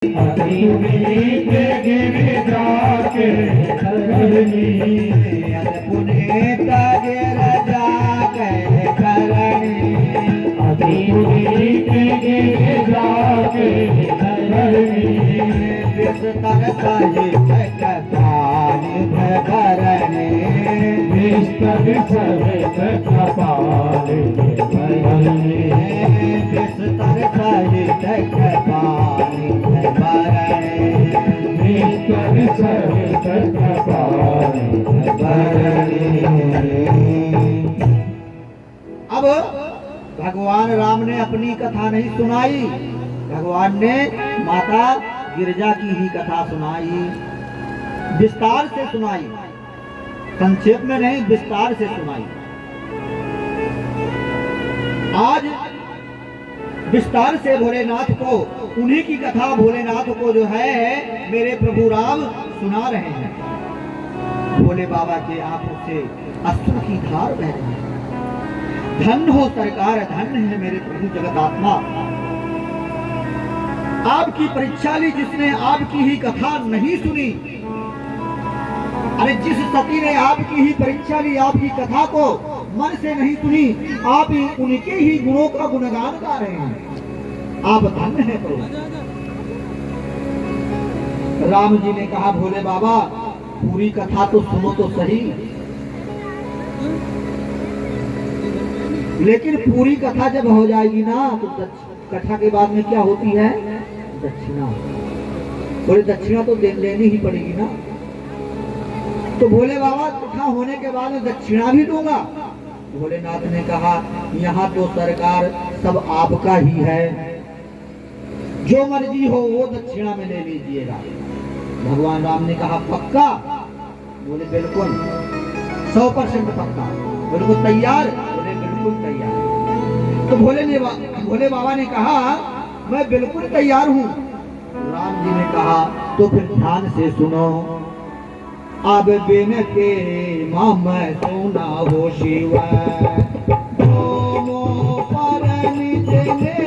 पुनीत गिरिजा के करणी पुनीत गिरिजा के करणी पुनीत गिरिजा के करणी विस्तर सहित कपाल भरणी विस्तर सहित कपाल भरणी विस्तर सहित कपाल अब भगवान राम ने अपनी कथा नहीं सुनाई, भगवान ने माता गिरिजा की ही कथा सुनाई, विस्तार से सुनाई, संक्षेप में नहीं विस्तार से सुनाई। आज विस्तार से भोलेनाथ को, उन्हीं की कथा भोलेनाथ को जो है मेरे प्रभु राम सुना रहे हैं। भोले बाबा के आंखों से अश्रु की धार बह रही है। धन्य हो सरकार, धन्य है मेरे प्रभु जगदात्मा। आपकी परीक्षा ली जिसने आपकी ही कथा नहीं सुनी। अरे जिस सती ने आपकी ही परीक्षा ली, आपकी कथा को मन से नहीं सुनी, आप ही उनके ही गुणों का गुणगान गा रहे हैं। आप धन्य है प्रभु। राम जी ने कहा भोले बाबा पूरी कथा तो सुनो तो सही, लेकिन पूरी कथा जब हो जाएगी ना तो कथा के बाद में क्या होती है? दक्षिणा। बोले दक्षिणा तो लेनी ही पड़ेगी ना। तो भोले बाबा कथा होने के बाद में दक्षिणा भी दूंगा। भोलेनाथ ने कहा यहाँ तो सरकार सब आपका ही है, जो मर्जी हो वो दक्षिणा में ले लीजिएगा। भगवान राम ने कहा पक्का? बोले बिल्कुल 100% पक्का। बिल्कुल तैयार? बोले बिल्कुल तैयार। तो भोले बाबा ने कहा मैं बिल्कुल तैयार हूँ। राम जी ने कहा तो फिर ध्यान से सुनो। अब बिन के माम सुना हो शिव पर निजने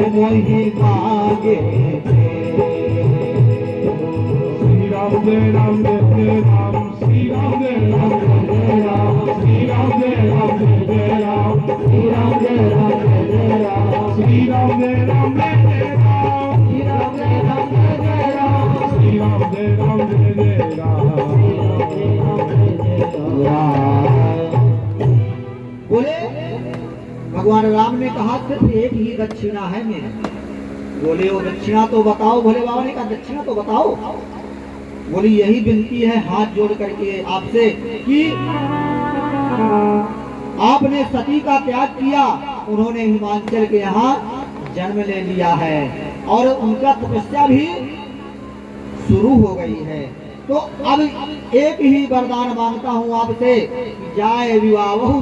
मोहि मांगे श्री राम जय राम जय राम, श्री राम जय राम जय राम, श्री राम जय राम जय राम, श्री राम जय राम जय राम, श्री राम जय राम जय राम, श्री राम जय राम जय राम, श्री राम जय राम जय राम। बोले भगवान राम ने कहा सिर्फ एक ही दक्षिणा है मेरी। बोले वो दक्षिणा तो बताओ। भोले बाबा ने कहा दक्षिणा तो बताओ। बोली यही विनती है हाथ जोड़ करके आपसे कि आपने सती का त्याग किया, उन्होंने हिमाचल के यहाँ जन्म ले लिया है और उनका तपस्या भी शुरू हो गई है। तो अब एक ही वरदान मांगता हूँ आपसे, जाए विवाह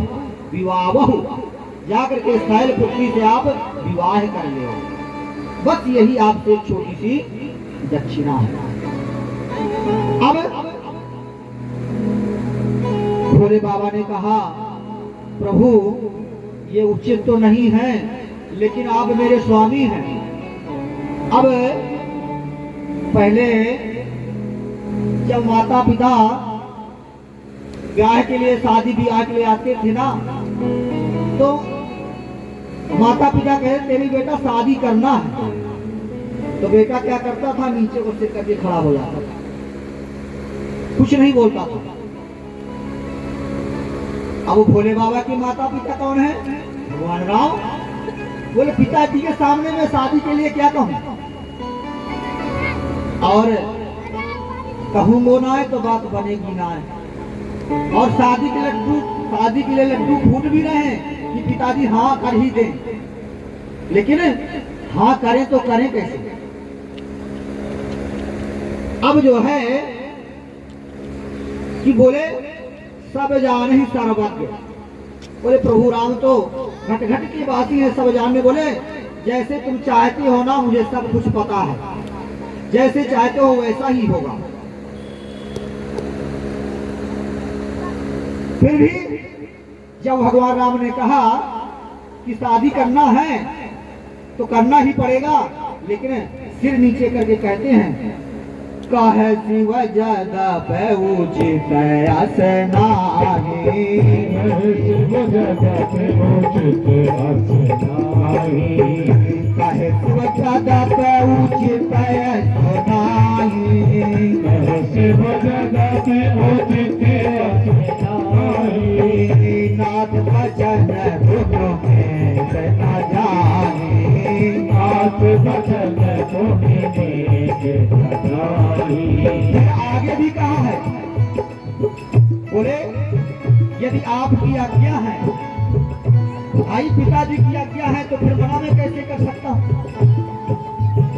जाकर के शैल पुत्री से आप विवाह कर ले। बस यही आपसे एक छोटी सी दक्षिणा है। अब भोले बाबा ने कहा प्रभु ये उचित तो नहीं है, लेकिन आप मेरे स्वामी हैं। अब पहले जब माता पिता ब्याह के लिए, शादी ब्याह के लिए आते थे ना, तो माता पिता कहे तेरी बेटा शादी करना है, तो बेटा क्या करता था? नीचे को सिर करके खड़ा हो जाता था, कुछ नहीं बोलता था। अब भोले बाबा की माता पिता कौन है? भगवान राम। बोले पिताजी के सामने मैं शादी के लिए क्या कहूं, और कहूंगो ना है तो बात बनेगी ना है। और शादी के लिए लड्डू फूट भी रहे कि पिताजी हाँ कर ही दें, लेकिन हाँ करें तो करें कैसे? अब जो है कि बोले सब जान ही सर्वज्ञ। बोले प्रभु राम तो घट घट की बाती है, सब जान में। बोले जैसे तुम चाहते हो ना, मुझे सब कुछ पता है, जैसे चाहते हो वैसा ही होगा। फिर भी जब भगवान राम ने कहा कि शादी करना है तो करना ही पड़ेगा, लेकिन सिर नीचे करके कहते हैं काहे शिव ज्यादा पे उचित आसनाही, काहे शिव ज्यादा पे उचित आसनाही, शिव ज्यादा पे उचित आसनाही, नाथ भजन गुरु में बता जाही, नाथ भजन आगे भी कहा है, बोले यदि आपकी आज्ञा है, भाई पिताजी की आज्ञा है, तो फिर मना मैं कैसे कर सकता हूँ?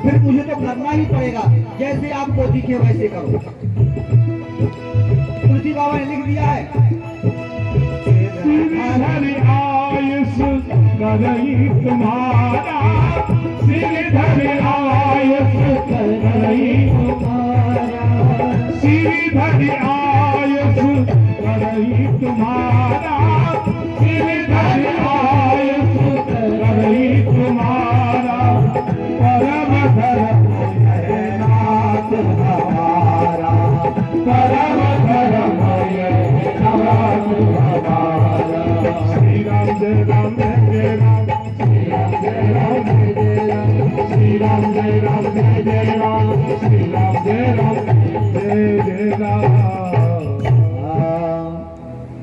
फिर मुझे तो करना ही पड़ेगा, जैसे आपको दिखे वैसे करो। तुलसी बाबा ने लिख दिया है तुम्हारा श्रीधर आयस करई तुम्हारा, श्रीधर आयस करई तुम्हारा, श्रीधर आयस करई तुम्हारा, परम धर्म है नाथ हमारा, परम धर्म है नाथ हमारा। श्री राम जय राम जय राम, श्री राम जय राम जय राम, श्री राम जय राम जय राम, श्री राम जय राम जय राम।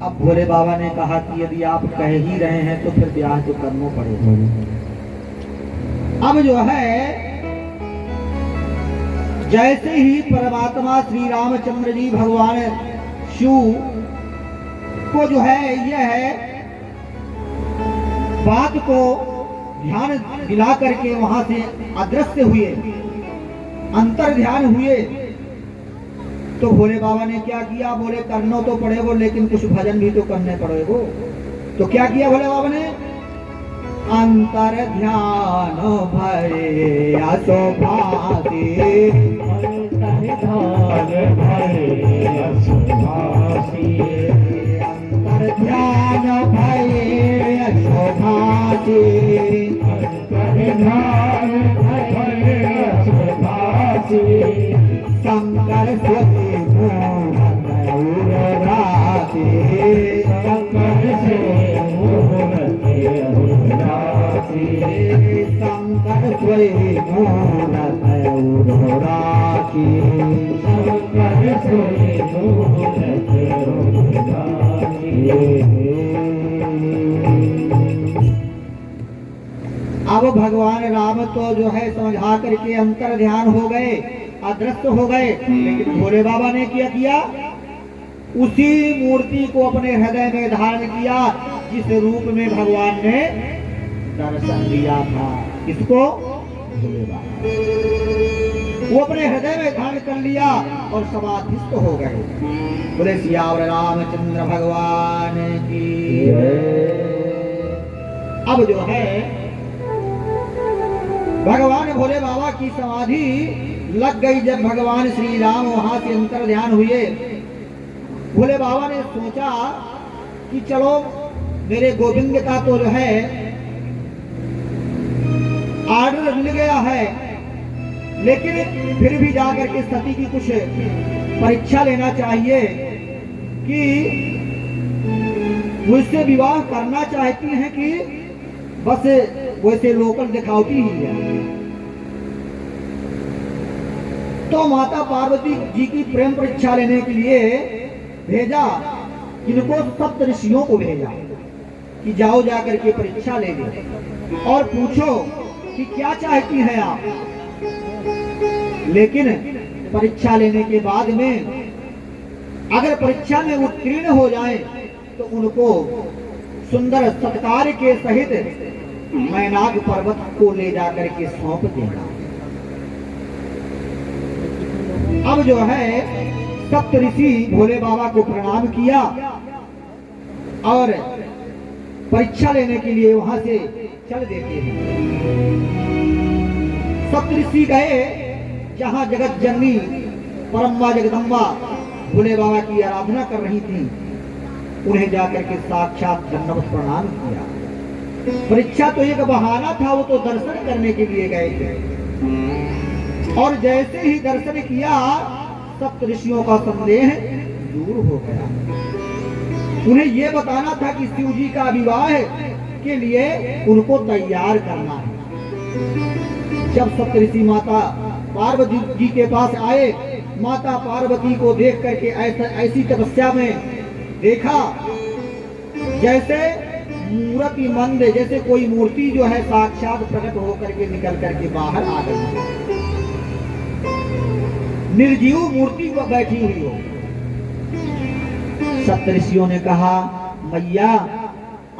अब भोले बाबा ने कहा कि यदि आप कह ही रहे हैं तो फिर ब्याह तो करना पड़ेगा। अब जो है जैसे ही परमात्मा श्री रामचंद्र जी भगवान शिव को जो है यह बात को ध्यान दिला करके वहां से अदृश्य हुए, अंतर ध्यान हुए, तो भोले बाबा ने क्या किया? बोले करना तो पड़ेगा, लेकिन कुछ भजन भी तो करने पड़ेगा। तो क्या किया भोले बाबा ने? अंतर ध्यान भरे असोभासी, अंतर ध्यान भरे असोभासी, अंतर ध्यान भरे असोभासी, अंतर ध्यान भरे असोभासी, शंकर स्वती मोहन राधे, शंकर से मोहन राधे, शंकर स्वयं मोहन राधे, शंकर स्वयं मोहन राधे। अब भगवान राम तो जो है समझा करके अंतर ध्यान हो गए, अदृश्य हो गए, लेकिन भोले बाबा ने क्या किया? उसी मूर्ति को अपने हृदय में धारण किया जिस रूप में भगवान ने दर्शन दिया था। किसको? भोले बाबा। वो अपने हृदय में धारण कर लिया और समाधिस्थ हो गए। बोले सियावर रामचंद्र भगवान की। अब जो है भगवान भोले बाबा की समाधि लग गई। जब भगवान श्री राम वहां से अंतर ध्यान हुए, भोले बाबा ने सोचा कि चलो मेरे गोविंद का तो जो है आर्डर मिल गया है, लेकिन फिर भी जाकर के सती की कुछ परीक्षा लेना चाहिए कि मुझसे विवाह करना चाहती हैं कि बस वैसे लोकल दिखावती ही है। तो माता पार्वती जी की प्रेम परीक्षा लेने के लिए भेजा, इनको सप्त ऋषियों को भेजा कि जाओ जाकर के परीक्षा ले लो और पूछो कि क्या चाहती हैं आप। लेकिन परीक्षा लेने के बाद में अगर परीक्षा में उत्तीर्ण हो जाए तो उनको सुंदर सत्कार के सहित मैनाक पर्वत को ले जाकर के सौंप देगा। अब जो है सप्त ऋषि भोले बाबा को प्रणाम किया और परीक्षा लेने के लिए वहां से चल देते हैं। सप्त ऋषि गए जहां जगत जननी परम्बा जगदम्बा भोले बाबा की आराधना कर रही थी। उन्हें जाकर के साक्षात दंडवत प्रणाम किया। परीक्षा तो एक बहाना था, वो तो दर्शन करने के लिए गए थे। और जैसे ही दर्शन किया सप्त ऋषियों का संदेह दूर हो गया। उन्हें यह बताना था कि शिव जी का विवाह के लिए उनको तैयार करना है। जब सप्त ऋषि माता पार्वती जी के पास आए, माता पार्वती को देख करके ऐसी तपस्या में देखा जैसे मूर्ति मंद, जैसे कोई मूर्ति जो है साक्षात प्रकट होकर के निकल करके बाहर आ गई, निर्जीव मूर्ति पर बैठी हुई हो। सप्तऋषियों ने कहा, मैया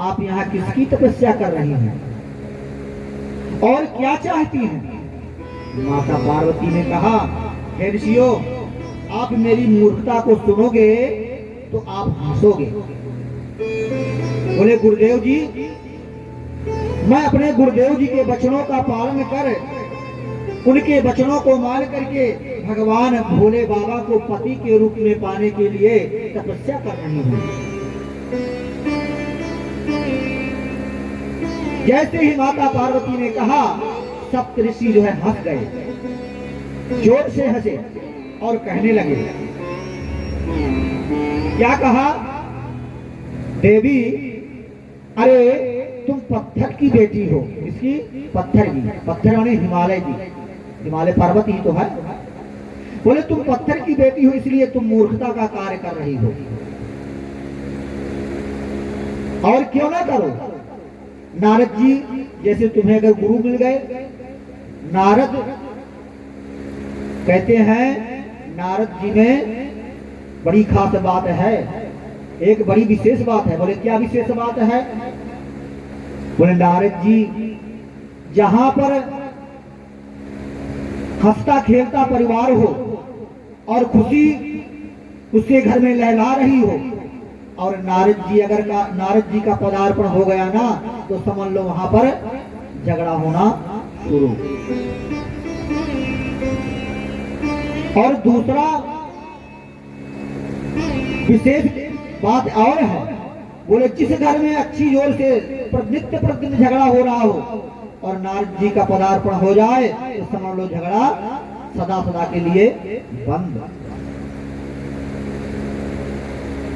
आप यहाँ किसकी तपस्या कर रही हैं और क्या चाहती हैं? माता पार्वती ने कहा, हे ऋषियों, आप मेरी मूर्खता को सुनोगे तो आप हंसोगे। बोले गुरुदेव जी, मैं अपने गुरुदेव जी के वचनों का पालन कर, उनके वचनों को मान करके भगवान भोले बाबा को पति के रूप में पाने के लिए तपस्या कर रही हूँ। जैसे ही माता पार्वती ने कहा, सप्त ऋषि जो है हंस गए, जोर से हंसे और कहने लगे। क्या कहा? देवी, अरे तुम पत्थर की बेटी हो। इसकी पत्थर की, पत्थर माने हिमालय की, हिमालय पर्वत ही तो है। बोले तुम पत्थर की बेटी हो, इसलिए तुम मूर्खता का कार्य कर रही हो। और क्यों ना करो? नारद जी जैसे तुम्हें अगर गुरु मिल गए, नारद कहते हैं, नारद जी में बड़ी खास बात है, एक बड़ी विशेष बात है। बोले क्या विशेष बात है? बोले नारद जी जहां पर हंसता खेलता परिवार हो और खुशी उसके घर में लहला रही हो, और नारद जी का पदार्पण हो गया ना, तो समझ लो वहां पर झगड़ा होना शुरू। और दूसरा विशेष बात और है, बोले जिस घर में अच्छी जोर से नित्य प्रतिदिन झगड़ा हो रहा हो और नारद जी का पदार्पण हो जाए तो समझ लो झगड़ा सदा सदा के लिए बंद।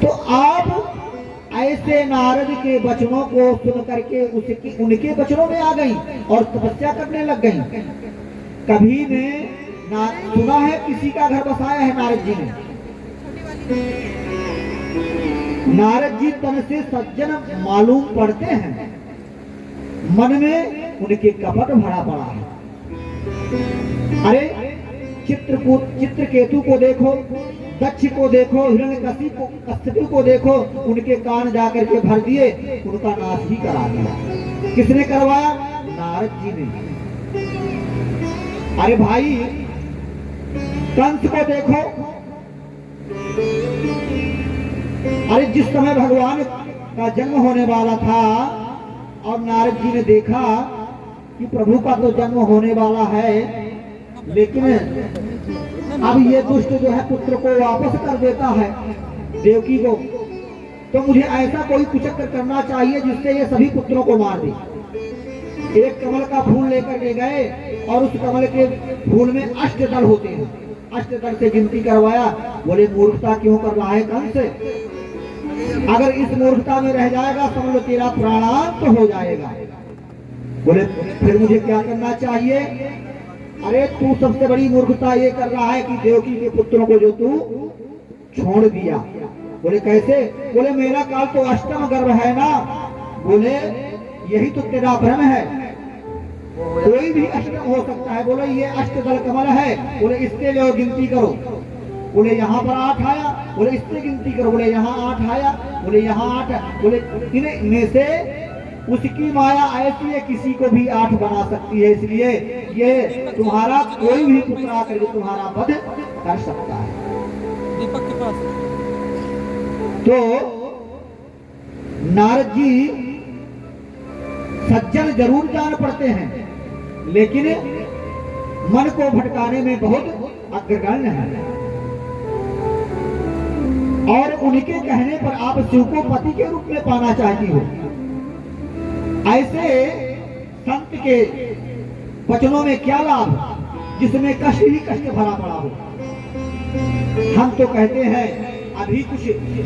तो आप ऐसे नारद के वचनों को सुन करके उनके वचनों में आ गई और तपस्या करने लग गई। कभी ने सुना है किसी का घर बसाया है नारद जी ने? नारद जी तन से सज्जन मालूम पड़ते हैं, मन में उनके कपट भरा पड़ा है। अरे चित्रकेतु को देखो, दक्ष को देखो, हिरण्यकशिपु को देखो, उनके कान जाकर के भर दिए, उनका नाश ही करा दिया। किसने करवाया? नारद जी ने। अरे भाई, कंस को देखो, अरे जिस समय भगवान का जन्म होने वाला था और नारद जी ने देखा कि प्रभु का तो जन्म होने वाला है, लेकिन अब ये दुष्ट जो है पुत्र को वापस कर देता है देवकी को, तो मुझे ऐसा कोई कुचक्र करना चाहिए जिससे ये सभी पुत्रों को मार दे। एक कमल का फूल लेकर के गए और उस कमल के फूल में अष्टदल होते हैं, अष्टदल से गिनती करवाया। बोले मूर्खता क्यों कर रहा है कंस? अगर इस मूर्खता में रह जाएगा समझ लो तेरा प्राणांत हो जाएगा। बोले फिर मुझे क्या करना चाहिए? अरे तू सबसे बड़ी मूर्खता ये कर रहा है कि देवकी के पुत्रों को जो तू छोड़ दिया। बोले कैसे? बोले मेरा काल तो अष्टम गर्भ है ना। बोले यही तो तेरा भ्रम है, कोई भी अष्टम हो सकता है। बोले ये अष्टदल कमल है, बोले इससे लो गिनती करो। बोले यहाँ पर 8 आया, बोले इससे गिनती करो। बोले यहाँ 8 आया, बोले यहाँ 8। बोले इनमें से उसकी माया ऐसी है किसी को भी 8 बना सकती है, इसलिए ये तुम्हारा कोई भी पुत्र आकर तुम्हारा वध कर सकता है। दीपक के पास तो नारद जी सज्जन जरूर जान पड़ते हैं, लेकिन मन को भटकाने में बहुत अग्रगण्य है। और उनके कहने पर आप शिव को पति के रूप में पाना चाहती हो। ऐसे संत के वचनों में क्या लाभ जिसमें कष्ट ही कष्ट भरा पड़ा हो। हम तो कहते हैं अभी कुछ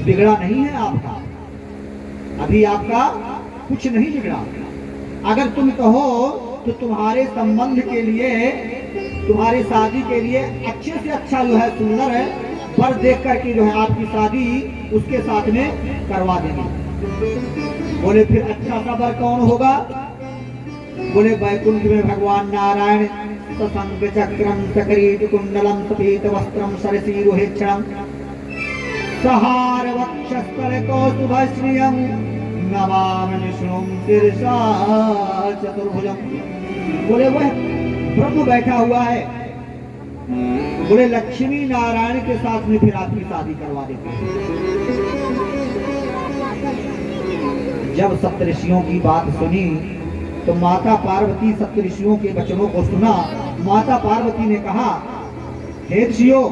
बिगड़ा नहीं है आपका, अभी आपका कुछ नहीं बिगड़ा। अगर तुम कहो तो तुम्हारे संबंध के लिए, तुम्हारी शादी के लिए अच्छे से अच्छा जो है सुंदर है वर देख करके जो है आपकी शादी उसके साथ में करवा देंगे। बोले फिर अच्छा सा वर कौन होगा? बोले वैकुंठ में भगवान नारायण सशंख चक्रम सकरीट कुंडलम सफेद वस्त्रम सरसीरुहेक्षणम सहार वक्षस्थल कौस्तुभश्रियम नमामि विष्णुं शिरसा चतुर्भुजम। बोले वह ब्रह्म बैठा हुआ है, बोले लक्ष्मी नारायण के साथ में फिर आपकी शादी करवा देते। जब सप्तऋषियों की बात सुनी तो माता पार्वती सप्तऋषियों के वचनों को सुना। माता पार्वती ने कहा, हे ऋषियों,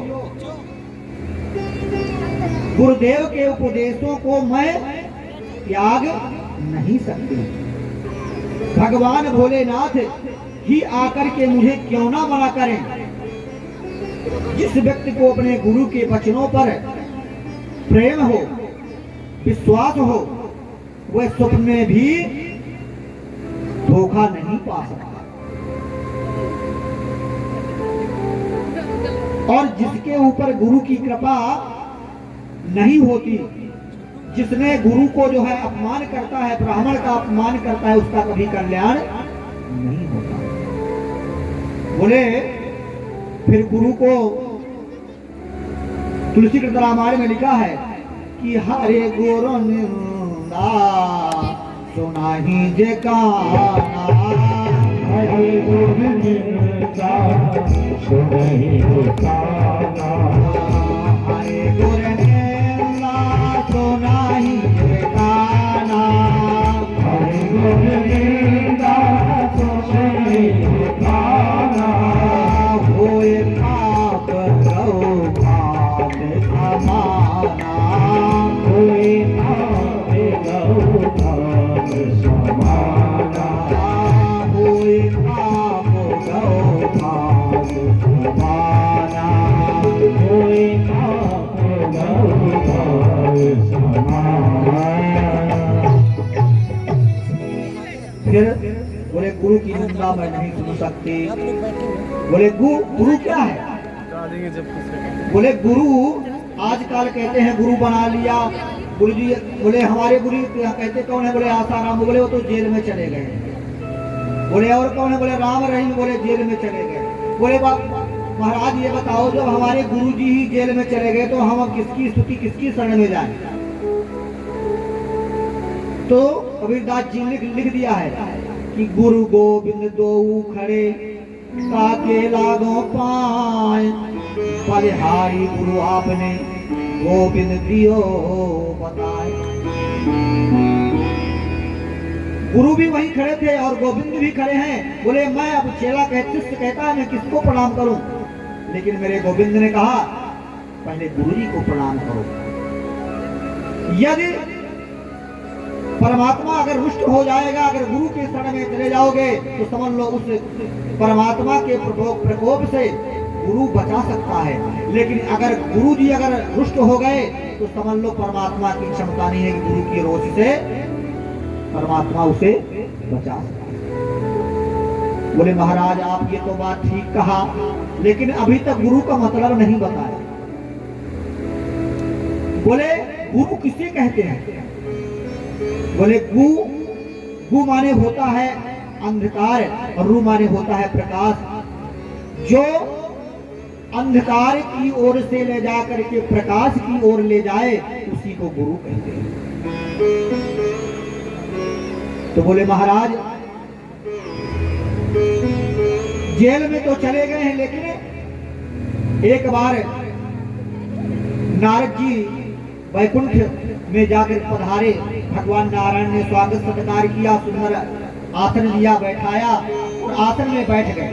गुरुदेव के उपदेशों को मैं त्याग नहीं सकती। भगवान भोलेनाथ ही आकर के मुझे क्यों ना मना करें। जिस व्यक्ति को अपने गुरु के वचनों पर प्रेम हो, विश्वास हो, वह स्वप्न में भी धोखा नहीं पा सकता। और जिसके ऊपर गुरु की कृपा नहीं होती, जिसने गुरु को जो है अपमान करता है, ब्राह्मण का अपमान करता है, उसका कभी कल्याण नहीं होता। बोले फिर गुरु को तुलसीकृत रामायण में लिखा है कि हरे गुरु निंदा सुनाही जे काना, हरे गुरु निंदा सुनाही जे काना, हरे गुरु निंदा सुनाही जे काना, हरे गुरु निंदा सुनाही जे काना, होए पाप गौ भाग समाना, होए पाप गौ भाग समाना, होए पाप गौ भाग समाना, होए पाप गौ भाग समाना। फिर बोले गुरु की निंदा मैं नहीं सुन सकती। बोले गुरु क्या है? बोले गुरु आजकल कहते हैं गुरु बना लिया गुरु जी। बोले हमारे गुरु कहते कौन है? बोले आसाराम। बोले वो तो जेल में चले गए। बोले और कौन है? बोले राम रहीम। बोले जेल में चले गए। बोले महाराज ये बताओ, जब हमारे गुरु जी ही जेल में चले गए तो हम किसकी स्तुति, किसकी शरण में जाएं? तो कबीरदास जी ने लिख दिया है कि गुरु गोविंद दो खड़े ताके लागो पाए, बलिहारी गुरु आपने गोविंद दियो बताए। गुरु भी वहीं खड़े थे और गोविंद भी खड़े हैं। बोले मैं अब चेला शिष्य कहता है मैं किसको प्रणाम करूं? लेकिन मेरे गोविंद ने कहा पहले गुरु जी को प्रणाम करो। यदि परमात्मा अगर रुष्ट हो जाएगा, अगर गुरु के शरण में चले जाओगे तो समझ लो उस परमात्मा के प्रकोप से गुरु बचा सकता है। लेकिन अगर गुरु जी अगर रुष्ट हो गए तो समझ लो परमात्मा की क्षमता नहीं है कि गुरु की रोष से परमात्मा उसे बचा सकता है। बोले महाराज आप ये तो बात ठीक कहा, लेकिन अभी तक गुरु का मतलब नहीं बताया। बोले गुरु किसे कहते हैं? बोले गु माने होता है अंधकार और रू माने होता है प्रकाश। जो अंधकार की ओर से ले जा करके प्रकाश की ओर ले जाए उसी को गुरु कहते हैं। तो बोले महाराज जेल में तो चले गए हैं, लेकिन एक बार नारद जी वैकुंठ में जाकर पधारे। भगवान नारायण ने स्वागत सत्कार किया, सुंदर आसन दिया, बैठाया और आसन में बैठ गए।